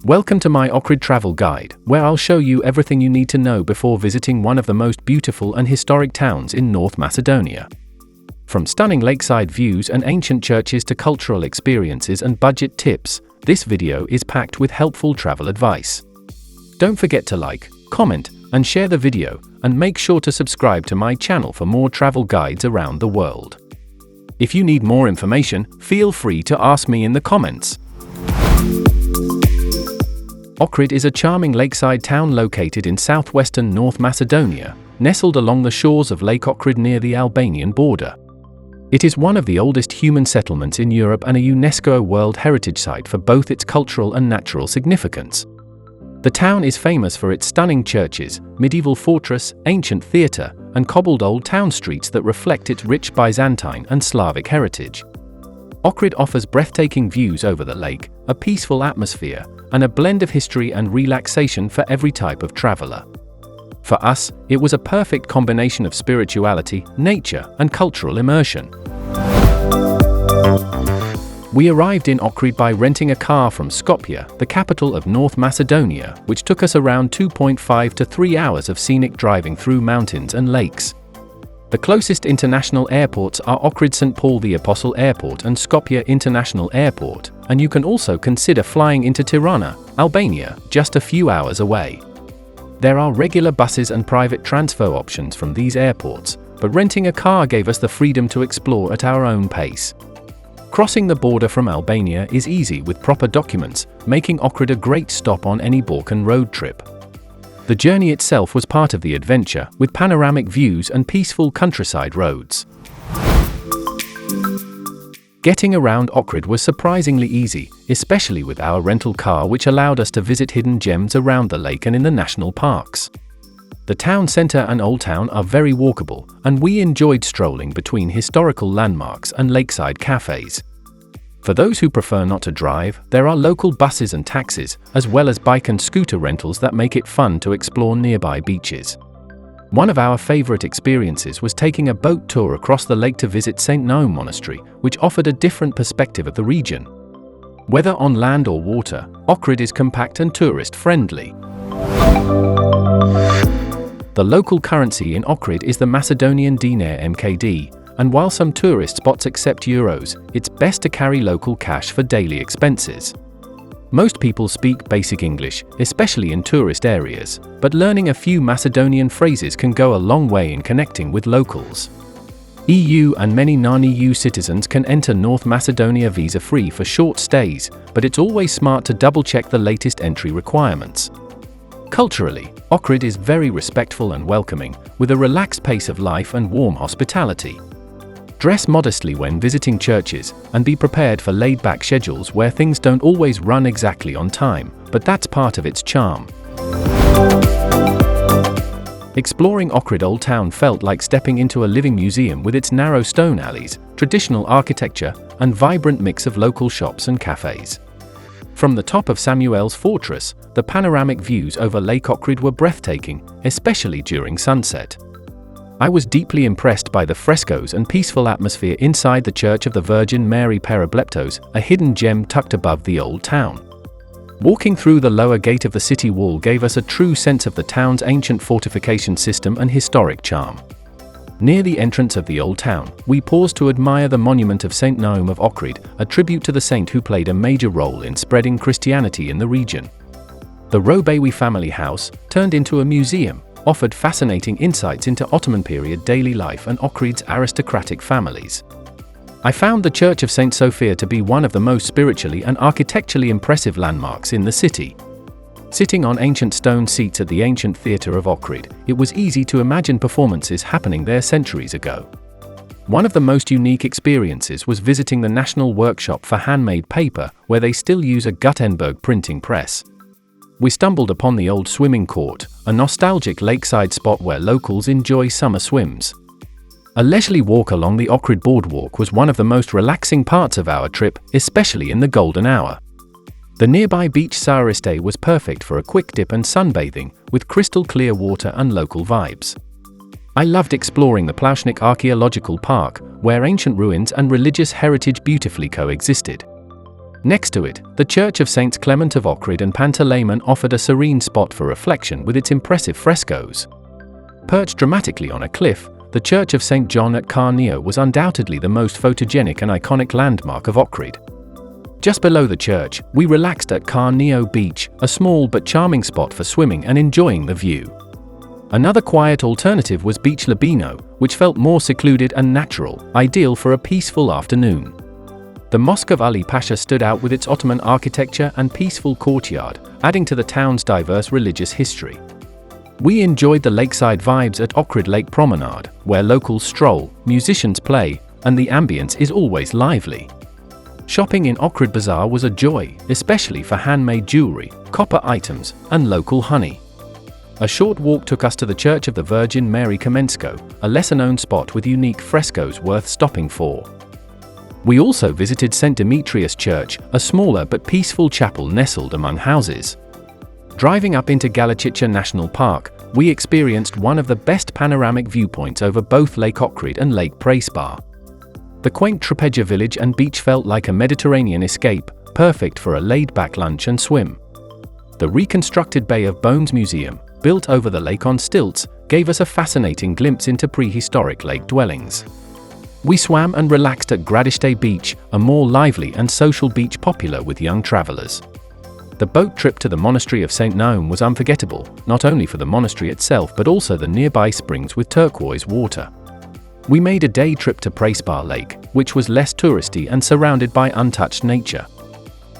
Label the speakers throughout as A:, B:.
A: Welcome to my Ohrid travel guide, where I'll show you everything you need to know before visiting one of the most beautiful and historic towns in North Macedonia. From stunning lakeside views and ancient churches to cultural experiences and budget tips, this video is packed with helpful travel advice. Don't forget to like, comment, and share the video, and make sure to subscribe to my channel for more travel guides around the world. If you need more information, feel free to ask me in the comments. Ohrid is a charming lakeside town located in southwestern North Macedonia, nestled along the shores of Lake Ohrid near the Albanian border. It is one of the oldest human settlements in Europe and a UNESCO World Heritage Site for both its cultural and natural significance. The town is famous for its stunning churches, medieval fortress, ancient theatre, and cobbled old town streets that reflect its rich Byzantine and Slavic heritage. Ohrid offers breathtaking views over the lake, a peaceful atmosphere, and a blend of history and relaxation for every type of traveler. For us, it was a perfect combination of spirituality, nature, and cultural immersion. We arrived in Ohrid by renting a car from Skopje, the capital of North Macedonia, which took us around 2.5 to 3 hours of scenic driving through mountains and lakes. The closest international airports are Ohrid St. Paul the Apostle Airport and Skopje International Airport, and you can also consider flying into Tirana, Albania, just a few hours away. There are regular buses and private transfer options from these airports, but renting a car gave us the freedom to explore at our own pace. Crossing the border from Albania is easy with proper documents, making Ohrid a great stop on any Balkan road trip. The journey itself was part of the adventure, with panoramic views and peaceful countryside roads. Getting around Ohrid was surprisingly easy, especially with our rental car, which allowed us to visit hidden gems around the lake and in the national parks. The town centre and Old Town are very walkable, and we enjoyed strolling between historical landmarks and lakeside cafes. For those who prefer not to drive, there are local buses and taxis, as well as bike and scooter rentals that make it fun to explore nearby beaches. One of our favorite experiences was taking a boat tour across the lake to visit St. Naum Monastery, which offered a different perspective of the region. Whether on land or water, Ohrid is compact and tourist-friendly. The local currency in Ohrid is the Macedonian dinar (MKD), and while some tourist spots accept euros, it's best to carry local cash for daily expenses. Most people speak basic English, especially in tourist areas, but learning a few Macedonian phrases can go a long way in connecting with locals. EU and many non-EU citizens can enter North Macedonia visa-free for short stays, but it's always smart to double-check the latest entry requirements. Culturally, Ohrid is very respectful and welcoming, with a relaxed pace of life and warm hospitality. Dress modestly when visiting churches, and be prepared for laid-back schedules where things don't always run exactly on time, but that's part of its charm. Exploring Ohrid Old Town felt like stepping into a living museum with its narrow stone alleys, traditional architecture, and vibrant mix of local shops and cafes. From the top of Samuel's fortress, the panoramic views over Lake Ohrid were breathtaking, especially during sunset. I was deeply impressed by the frescoes and peaceful atmosphere inside the Church of the Virgin Mary Parableptos, a hidden gem tucked above the old town. Walking through the lower gate of the city wall gave us a true sense of the town's ancient fortification system and historic charm. Near the entrance of the old town, we paused to admire the monument of St. Naum of Ohrid, a tribute to the saint who played a major role in spreading Christianity in the region. The Robawi family house, turned into a museum, offered fascinating insights into Ottoman period daily life and Ohrid's aristocratic families. I found the Church of St. Sophia to be one of the most spiritually and architecturally impressive landmarks in the city. Sitting on ancient stone seats at the ancient theatre of Ohrid, it was easy to imagine performances happening there centuries ago. One of the most unique experiences was visiting the National Workshop for Handmade Paper, where they still use a Gutenberg printing press. We stumbled upon the old swimming court, a nostalgic lakeside spot where locals enjoy summer swims. A leisurely walk along the Ohrid boardwalk was one of the most relaxing parts of our trip, especially in the golden hour. The nearby beach Saariste was perfect for a quick dip and sunbathing, with crystal clear water and local vibes. I loved exploring the Plaušnik Archaeological Park, where ancient ruins and religious heritage beautifully coexisted. Next to it, the Church of Saints Clement of Ohrid and Panteleimon offered a serene spot for reflection with its impressive frescoes. Perched dramatically on a cliff, the Church of St. John at Carneo was undoubtedly the most photogenic and iconic landmark of Ohrid. Just below the church, we relaxed at Carneo Beach, a small but charming spot for swimming and enjoying the view. Another quiet alternative was Beach Labino, which felt more secluded and natural, ideal for a peaceful afternoon. The Mosque of Ali Pasha stood out with its Ottoman architecture and peaceful courtyard, adding to the town's diverse religious history. We enjoyed the lakeside vibes at Ohrid Lake Promenade, where locals stroll, musicians play, and the ambience is always lively. Shopping in Ohrid Bazaar was a joy, especially for handmade jewelry, copper items, and local honey. A short walk took us to the Church of the Virgin Mary Kamensko, a lesser-known spot with unique frescoes worth stopping for. We also visited St. Demetrius Church, a smaller but peaceful chapel nestled among houses. Driving up into Galachicha National Park, we experienced one of the best panoramic viewpoints over both Lake Ohrid and Lake Prespar. The quaint Trapegia village and beach felt like a Mediterranean escape, perfect for a laid-back lunch and swim. The reconstructed Bay of Bones Museum, built over the lake on stilts, gave us a fascinating glimpse into prehistoric lake dwellings. We swam and relaxed at Gradiste Beach, a more lively and social beach popular with young travelers. The boat trip to the monastery of St. Naum was unforgettable, not only for the monastery itself but also the nearby springs with turquoise water. We made a day trip to Prespar Lake, which was less touristy and surrounded by untouched nature.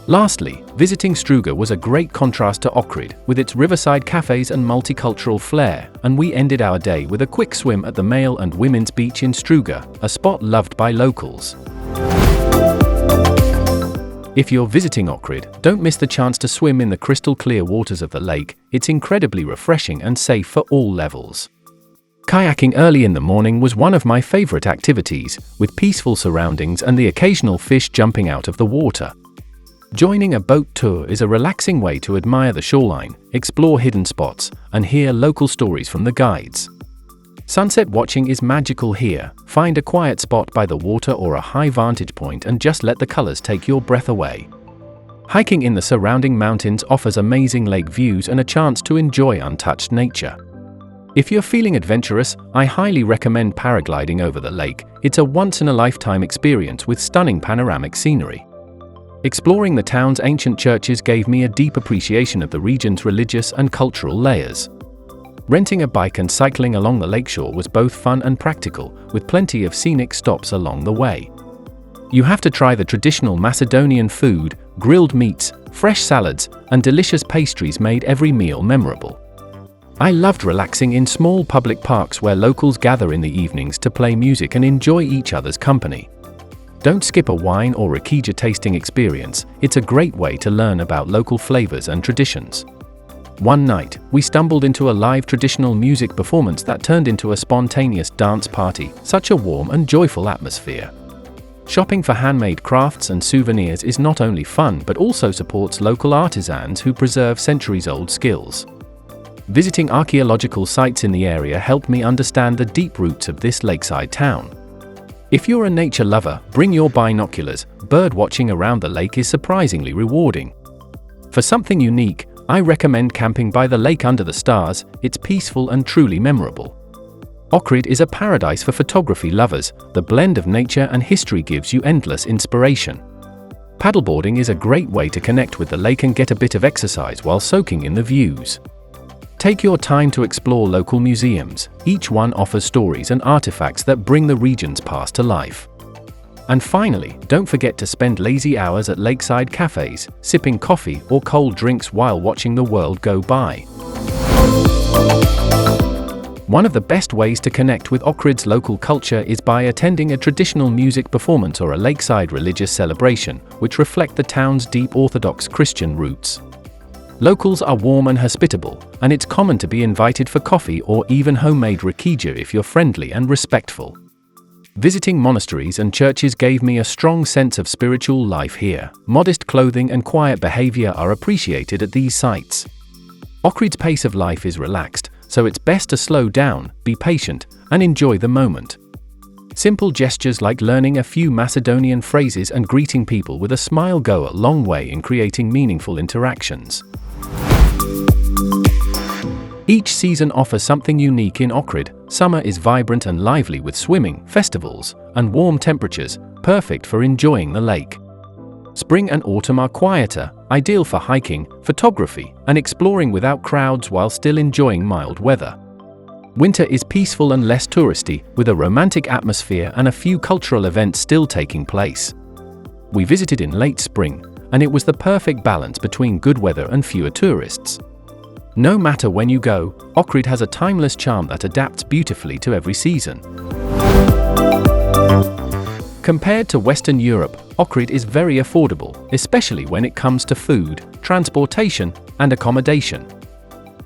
A: Lastly, visiting Struga was a great contrast to Ohrid, with its riverside cafes and multicultural flair, and we ended our day with a quick swim at the male and women's beach in Struga, a spot loved by locals. If you're visiting Ohrid, don't miss the chance to swim in the crystal clear waters of the lake. It's incredibly refreshing and safe for all levels. Kayaking early in the morning was one of my favorite activities, with peaceful surroundings and the occasional fish jumping out of the water. Joining a boat tour is a relaxing way to admire the shoreline, explore hidden spots, and hear local stories from the guides. Sunset watching is magical here. Find a quiet spot by the water or a high vantage point and just let the colors take your breath away. Hiking in the surrounding mountains offers amazing lake views and a chance to enjoy untouched nature. If you're feeling adventurous, I highly recommend paragliding over the lake. It's a once-in-a-lifetime experience with stunning panoramic scenery. Exploring the town's ancient churches gave me a deep appreciation of the region's religious and cultural layers. Renting a bike and cycling along the lakeshore was both fun and practical, with plenty of scenic stops along the way. You have to try the traditional Macedonian food, grilled meats, fresh salads, and delicious pastries made every meal memorable. I loved relaxing in small public parks where locals gather in the evenings to play music and enjoy each other's company. Don't skip a wine or rakicha tasting experience. It's a great way to learn about local flavors and traditions. One night, we stumbled into a live traditional music performance that turned into a spontaneous dance party, such a warm and joyful atmosphere. Shopping for handmade crafts and souvenirs is not only fun but also supports local artisans who preserve centuries-old skills. Visiting archaeological sites in the area helped me understand the deep roots of this lakeside town. If you're a nature lover, bring your binoculars. Bird watching around the lake is surprisingly rewarding. For something unique, I recommend camping by the lake under the stars. It's peaceful and truly memorable. Ohrid is a paradise for photography lovers. The blend of nature and history gives you endless inspiration. Paddleboarding is a great way to connect with the lake and get a bit of exercise while soaking in the views. Take your time to explore local museums. Each one offers stories and artifacts that bring the region's past to life. And finally, don't forget to spend lazy hours at lakeside cafes, sipping coffee or cold drinks while watching the world go by. One of the best ways to connect with Ohrid's local culture is by attending a traditional music performance or a lakeside religious celebration, which reflect the town's deep Orthodox Christian roots. Locals are warm and hospitable, and it's common to be invited for coffee or even homemade rakicha if you're friendly and respectful. Visiting monasteries and churches gave me a strong sense of spiritual life here. Modest clothing and quiet behavior are appreciated at these sites. Ohrid's pace of life is relaxed, so it's best to slow down, be patient, and enjoy the moment. Simple gestures like learning a few Macedonian phrases and greeting people with a smile go a long way in creating meaningful interactions. Each season offers something unique in Ohrid. Summer is vibrant and lively with swimming, festivals, and warm temperatures, perfect for enjoying the lake. Spring and autumn are quieter, ideal for hiking, photography, and exploring without crowds while still enjoying mild weather. Winter is peaceful and less touristy, with a romantic atmosphere and a few cultural events still taking place. We visited in late spring, and it was the perfect balance between good weather and fewer tourists. No matter when you go, Ohrid has a timeless charm that adapts beautifully to every season. Compared to Western Europe, Ohrid is very affordable, especially when it comes to food, transportation, and accommodation.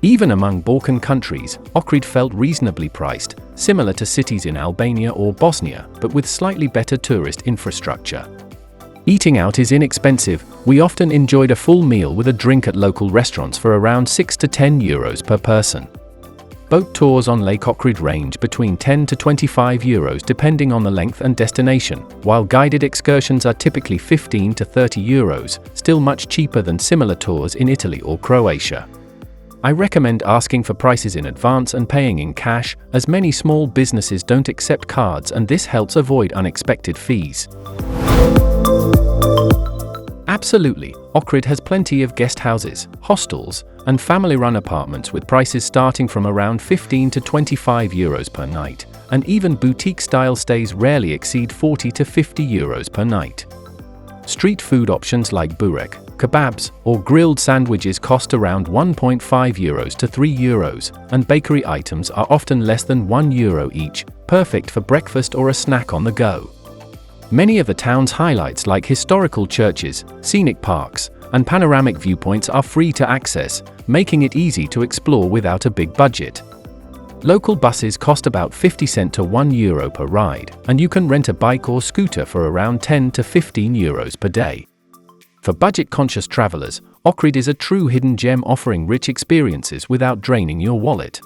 A: Even among Balkan countries, Ohrid felt reasonably priced, similar to cities in Albania or Bosnia, but with slightly better tourist infrastructure. Eating out is inexpensive. We often enjoyed a full meal with a drink at local restaurants for around 6 to 10 euros per person. Boat tours on Lake Ohrid range between 10 to 25 euros depending on the length and destination, while guided excursions are typically 15 to 30 euros, still much cheaper than similar tours in Italy or Croatia. I recommend asking for prices in advance and paying in cash, as many small businesses don't accept cards and this helps avoid unexpected fees. Absolutely, Ohrid has plenty of guest houses, hostels, and family-run apartments with prices starting from around 15 to 25 euros per night, and even boutique-style stays rarely exceed 40 to 50 euros per night. Street food options like burek, kebabs, or grilled sandwiches cost around 1.5 euros to 3 euros, and bakery items are often less than 1 euro each, perfect for breakfast or a snack on the go. Many of the town's highlights like historical churches, scenic parks, and panoramic viewpoints are free to access, making it easy to explore without a big budget. Local buses cost about 50 cents to 1 euro per ride, and you can rent a bike or scooter for around 10 to 15 euros per day. For budget-conscious travelers, Ohrid is a true hidden gem offering rich experiences without draining your wallet.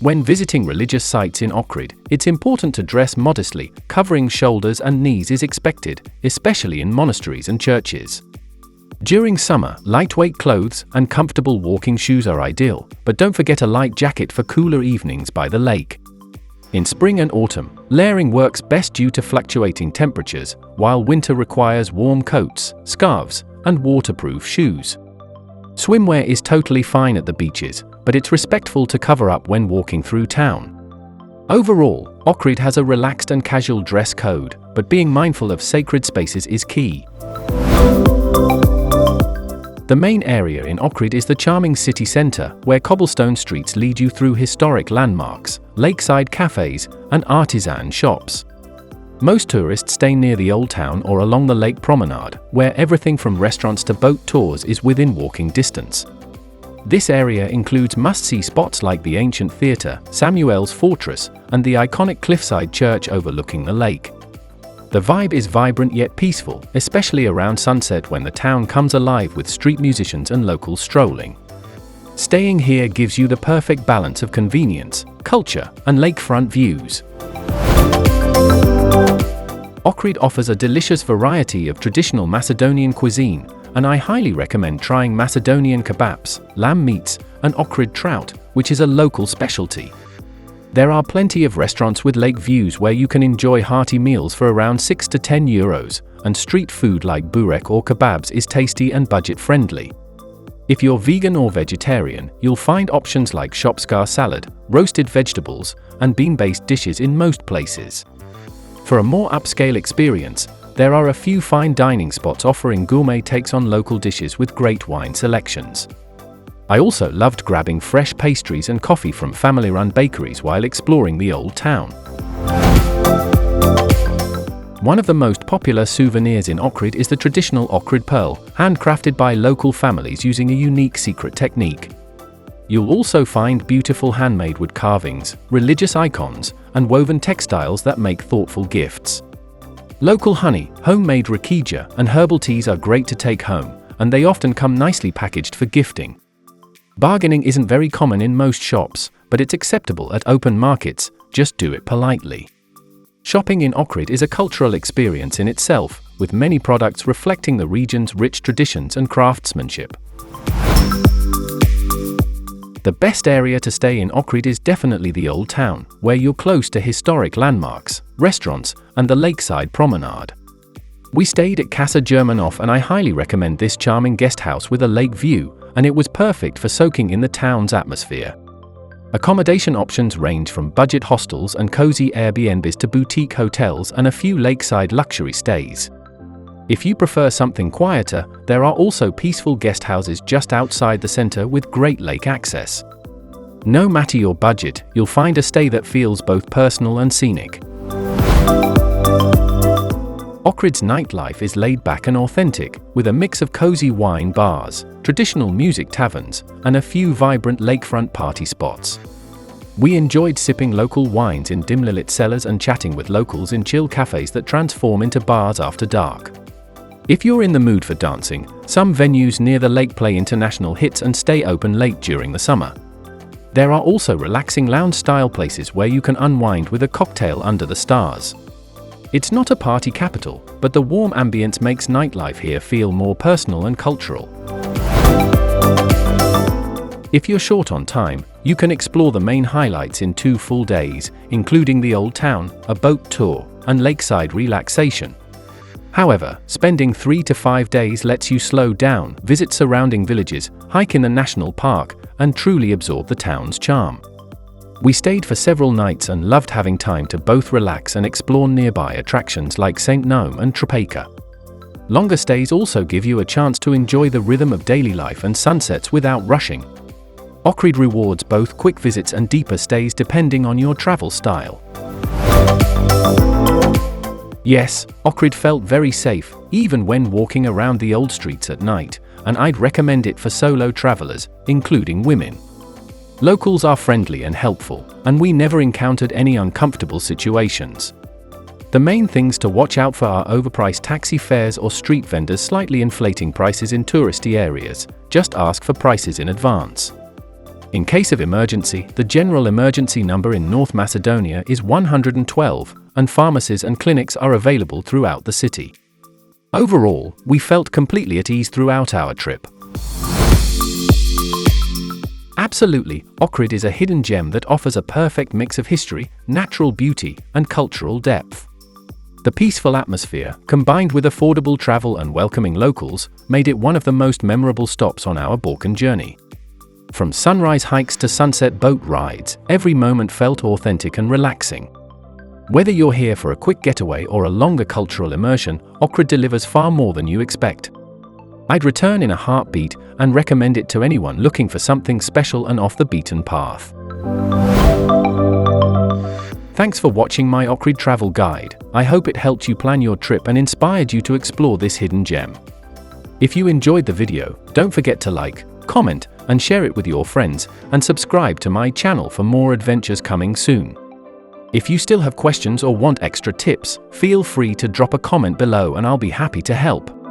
A: When visiting religious sites in Ohrid, it's important to dress modestly. Covering shoulders and knees is expected, especially in monasteries and churches. During summer, lightweight clothes and comfortable walking shoes are ideal, but don't forget a light jacket for cooler evenings by the lake. In spring and autumn, layering works best due to fluctuating temperatures, while winter requires warm coats, scarves, and waterproof shoes. Swimwear is totally fine at the beaches, but it's respectful to cover up when walking through town. Overall, Ohrid has a relaxed and casual dress code, but being mindful of sacred spaces is key. The main area in Ohrid is the charming city center, where cobblestone streets lead you through historic landmarks, lakeside cafes, and artisan shops. Most tourists stay near the old town or along the lake promenade, where everything from restaurants to boat tours is within walking distance. This area includes must-see spots like the ancient theatre, Samuel's Fortress, and the iconic cliffside church overlooking the lake. The vibe is vibrant yet peaceful, especially around sunset when the town comes alive with street musicians and locals strolling. Staying here gives you the perfect balance of convenience, culture, and lakefront views. Ohrid offers a delicious variety of traditional Macedonian cuisine, and I highly recommend trying Macedonian kebabs, lamb meats, and Ohrid trout, which is a local specialty. There are plenty of restaurants with lake views where you can enjoy hearty meals for around 6 to 10 euros, and street food like burek or kebabs is tasty and budget-friendly. If you're vegan or vegetarian, you'll find options like shopskar salad, roasted vegetables, and bean-based dishes in most places. For a more upscale experience, there are a few fine dining spots offering gourmet takes on local dishes with great wine selections. I also loved grabbing fresh pastries and coffee from family-run bakeries while exploring the old town. One of the most popular souvenirs in Ohrid is the traditional Ohrid pearl, handcrafted by local families using a unique secret technique. You'll also find beautiful handmade wood carvings, religious icons, and woven textiles that make thoughtful gifts. Local honey, homemade rakia, and herbal teas are great to take home, and they often come nicely packaged for gifting. Bargaining isn't very common in most shops, but it's acceptable at open markets, just do it politely. Shopping in Ohrid is a cultural experience in itself, with many products reflecting the region's rich traditions and craftsmanship. The best area to stay in Ohrid is definitely the Old Town, where you're close to historic landmarks, restaurants, and the lakeside promenade. We stayed at Casa Germanoff, and I highly recommend this charming guest house with a lake view, and it was perfect for soaking in the town's atmosphere. Accommodation options range from budget hostels and cozy Airbnbs to boutique hotels and a few lakeside luxury stays. If you prefer something quieter, there are also peaceful guest houses just outside the center with great lake access. No matter your budget, you'll find a stay that feels both personal and scenic. Ohrid's nightlife is laid back and authentic, with a mix of cozy wine bars, traditional music taverns, and a few vibrant lakefront party spots. We enjoyed sipping local wines in dimly lit cellars and chatting with locals in chill cafes that transform into bars after dark. If you're in the mood for dancing, some venues near the lake play international hits and stay open late during the summer. There are also relaxing lounge-style places where you can unwind with a cocktail under the stars. It's not a party capital, but the warm ambience makes nightlife here feel more personal and cultural. If you're short on time, you can explore the main highlights in 2 full days, including the Old Town, a boat tour, and lakeside relaxation. However, spending 3 to 5 days lets you slow down, visit surrounding villages, hike in the national park, and truly absorb the town's charm. We stayed for several nights and loved having time to both relax and explore nearby attractions like St. Nome and Tropaica. Longer stays also give you a chance to enjoy the rhythm of daily life and sunsets without rushing. Ohrid rewards both quick visits and deeper stays depending on your travel style. Yes, Ohrid felt very safe, even when walking around the old streets at night, and I'd recommend it for solo travelers, including women. Locals are friendly and helpful, and we never encountered any uncomfortable situations. The main things to watch out for are overpriced taxi fares or street vendors slightly inflating prices in touristy areas. Just ask for prices in advance. In case of emergency, the general emergency number in North Macedonia is 112, and pharmacies and clinics are available throughout the city. Overall, we felt completely at ease throughout our trip. Absolutely, Ohrid is a hidden gem that offers a perfect mix of history, natural beauty, and cultural depth. The peaceful atmosphere, combined with affordable travel and welcoming locals, made it one of the most memorable stops on our Balkan journey. From sunrise hikes to sunset boat rides, every moment felt authentic and relaxing. Whether you're here for a quick getaway or a longer cultural immersion, Ohrid delivers far more than you expect. I'd return in a heartbeat and recommend it to anyone looking for something special and off the beaten path. Thanks for watching my Ohrid travel guide. I hope it helped you plan your trip and inspired you to explore this hidden gem. If you enjoyed the video, don't forget to like, comment, and share it with your friends, and subscribe to my channel for more adventures coming soon. If you still have questions or want extra tips, feel free to drop a comment below and I'll be happy to help.